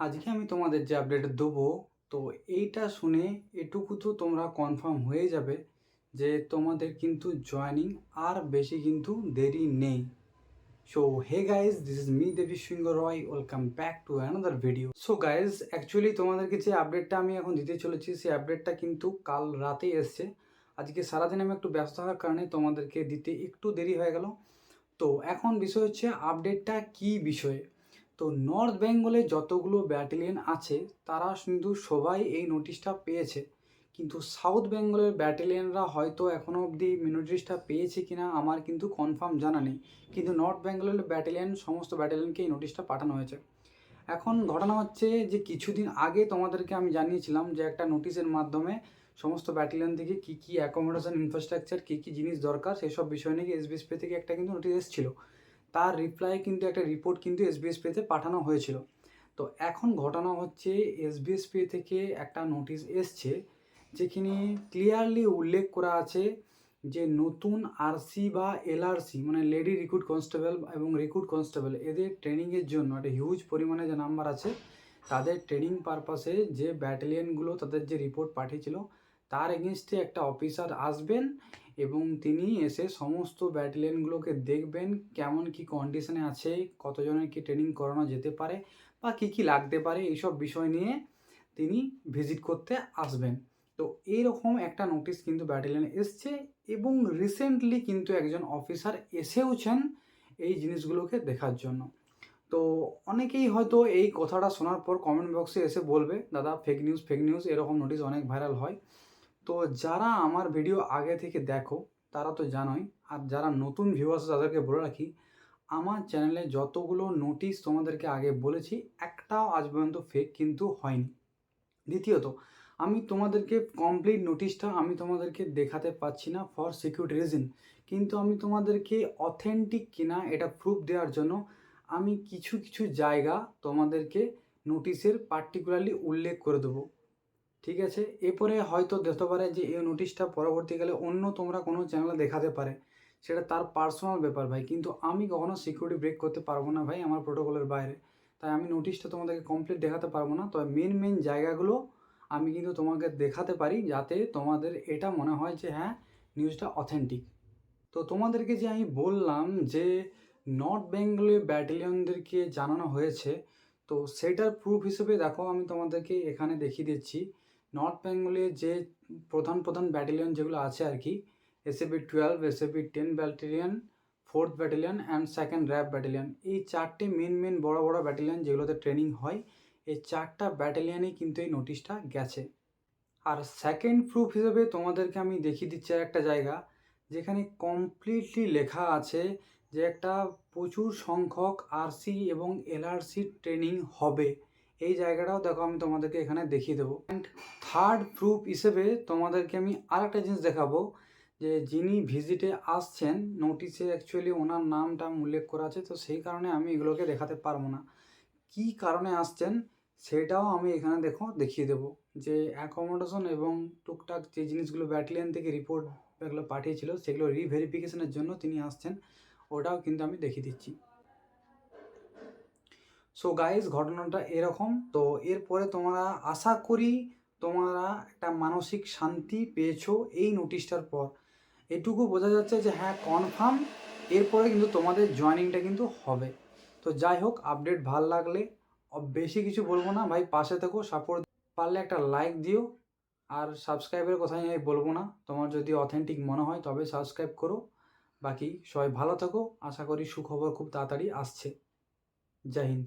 আজকে আমি তোমাদের যে আপডেট দেবো, তো এইটা শুনে এটুকু তো তোমরা কনফার্ম হয়ে যাবে যে তোমাদের কিন্তু জয়েনিং আর বেশি কিন্তু দেরি নেই। So hey guys, this is me Devi Singh Roy, welcome back to another video. So guys, actually তোমাদেরকে যে আপডেটটা আমি এখন দিতে চলেছি সেই আপডেটটা কিন্তু কাল রাতেই এসছে। আজকে সারাদিন আমি একটু ব্যস্ত থাকার কারণে তোমাদেরকে দিতে একটু দেরি হয়ে গেল। তো এখন বিষয় হচ্ছে আপডেটটা কি বিষয়ে। তো নর্থ বেঙ্গলে যতগুলো ব্যাটালিয়ন আছে তারা কিন্তু সবাই এই নোটিশটা পেয়েছে, কিন্তু সাউথ বেঙ্গলের ব্যাটালিয়নরা হয়তো এখনও অবধি নোটিশটা পেয়েছে কিনা আমার কিন্তু কনফার্ম জানা নেই। কিন্তু নর্থ বেঙ্গলের ব্যাটালিয়ন সমস্ত ব্যাটালিয়নকে এই নোটিশটা পাঠানো হয়েছে। এখন ঘটনা হচ্ছে যে কিছুদিন আগে তোমাদেরকে আমি জানিয়েছিলাম যে একটা নোটিশের মাধ্যমে সমস্ত ব্যাটালিয়ন থেকে কী কী অ্যাকোমোডেশন ইনফ্রাস্ট্রাকচার কী কী জিনিস দরকার সেসব বিষয় নিয়ে এসবিএসপি থেকে একটা কিন্তু নোটিশ এসেছিলো। তার রিপ্লাই কিন্তু একটা রিপোর্ট কিন্তু এসবিএসপিতে পাঠানো হয়েছিল। তো এখন ঘটনা হচ্ছে এসবিএসপি থেকে একটা নোটিশ এসছে যেখানে ক্লিয়ারলি উল্লেখ করা আছে যে নতুন আরসি বা এলআরসি মানে লেডি রিক্রুট কনস্টেবল এবং রিক্রুট কনস্টেবল এদের ট্রেনিংয়ের জন্য একটা হিউজ পরিমাণে যে নাম্বার আছে তাদের ট্রেনিং পারপাসে যে ব্যাটালিয়নগুলো তাদের যে রিপোর্ট পাঠিয়েছিল তার এগেনস্টে একটা অফিসার আসবেন এবং তিনি এসে সমস্ত ব্যাটালিয়নগুলোকে দেখবেন কেমন কি কন্ডিশনে আছে, কতজনের কি ট্রেনিং করানো যেতে পারে বা কী কী লাগতে পারে এইসব বিষয় নিয়ে তিনি ভিজিট করতে আসবেন। তো এইরকম একটা নোটিশ কিন্তু ব্যাটালিয়নে এসছে এবং রিসেন্টলি কিন্তু একজন অফিসার এসেওছেন এই জিনিসগুলোকে দেখার জন্য। তো অনেকেই হয়তো এই কথাটা শোনার পর কমেন্ট বক্সে এসে বলবে দাদা ফেক নিউজ এরকম নোটিশ অনেক ভাইরাল হয়। তো যারা আমার ভিডিও আগে থেকে দেখো তারা তো জানোই, আর যারা নতুন ভিউয়ার্স তাদেরকে বলে রাখি আমার চ্যানেলে যতগুলো নোটিশ তোমাদেরকে আগে বলেছি একটাও আজ পর্যন্ত ফেক কিন্তু হয়নি। দ্বিতীয়ত, আমি তোমাদেরকে কমপ্লিট নোটিশটা আমি তোমাদেরকে দেখাতে পাচ্ছি না ফর সিকিউরিটি রিজন, কিন্তু আমি তোমাদেরকে অথেন্টিক কিনা এটা প্রুফ দেওয়ার জন্য আমি কিছু কিছু জায়গা তোমাদেরকে নোটিশের পার্টিকুলারলি উল্লেখ করে দেবো। ঠিক আছে, এরপরে হয়তো দেখতে পারে যে এই নোটিশটা পরবর্তীকালে অন্য তোমরা কোনো চ্যানেলে দেখাতে পারে, সেটা তার পার্সোনাল ব্যাপার ভাই, কিন্তু আমি কখনো সিকিউরিটি ব্রেক করতে পারবো না ভাই আমার প্রোটোকলের বাইরে। তাই আমি নোটিশটা তোমাদেরকে কমপ্লিট দেখাতে পারবো না, তবে মেন জায়গাগুলো আমি কিন্তু তোমাকে দেখাতে পারি যাতে তোমাদের এটা মনে হয় যে হ্যাঁ নিউজটা অথেন্টিক। তো তোমাদেরকে যে আমি বললাম যে নর্থ বেঙ্গলে ব্যাটালিয়নদেরকে জানানো হয়েছে, তো সেটার প্রুফ হিসেবে দেখো আমি তোমাদেরকে এখানে দেখিয়ে দিচ্ছি। নর্থ বেঙ্গলে যে প্রধান ব্যাটালিয়ন যেগুলো আছে আর কি, SAB 12, SAB 10 battalion, 4th battalion and 2nd RAB battalion, এই চারটে মেন বড় ব্যাটালিয়ন যেগুলোতে ট্রেনিং হয়, এই চারটা ব্যাটালিয়নেই কিন্তু এই নোটিশটা গেছে। আর সেকেন্ড প্রুফ হিসেবে তোমাদেরকে আমি দেখিয়ে দিচ্ছি একটা জায়গা যেখানে কমপ্লিটলি লেখা আছে যে একটা প্রচুর সংখ্যক আরসি এবং এলআরসি ট্রেনিং হবে। এই জায়গাটাও দেখো আমি তোমাদেরকে এখানে দেখিয়ে দেবো। অ্যান্ড থার্ড প্রুফ হিসেবে তোমাদেরকে আমি আরেকটা জিনিস দেখাবো যে যিনি ভিজিটে আসছেন নোটিশে অ্যাকচুয়ালি ওনার নামটা উল্লেখ করা আছে, তো সেই কারণে আমি এগুলোকে দেখাতে পারবো না। কী কারণে আসছেন সেটাও আমি এখানে দেখিয়ে দেবো যে অ্যাকোমোডেশন এবং টুকটাক যে জিনিসগুলো ব্যাটালিয়ন থেকে রিপোর্ট এগুলো পাঠিয়েছিল সেগুলো রিভেরিফিকেশনের জন্য তিনি আসছেন, ওটাও কিন্তু আমি দেখিয়ে দিচ্ছি। সো গাইজ, ঘটনাটা এরকম। তো এরপরে তোমরা আশা করি তোমরা একটা মানসিক শান্তি পেয়েছো এই নোটিশটার পর। এটুকু বোঝা যাচ্ছে যে হ্যাঁ কনফার্ম এরপরে কিন্তু তোমাদের জয়েনিংটা কিন্তু হবে। তো যাই হোক, আপডেট ভাল লাগলে বেশি কিছু বলবো না ভাই, পাশে থেকো, সাপোর্ট পারলে একটা লাইক দিও। আর সাবস্ক্রাইবের কথাই আমি বলবো না, তোমার যদি অথেন্টিক মনে হয় তবে সাবস্ক্রাইব করো। বাকি সবাই ভালো থেকো, আশা করি সুখবর খুব তাড়াতাড়ি আসছে। জয় হিন্দ।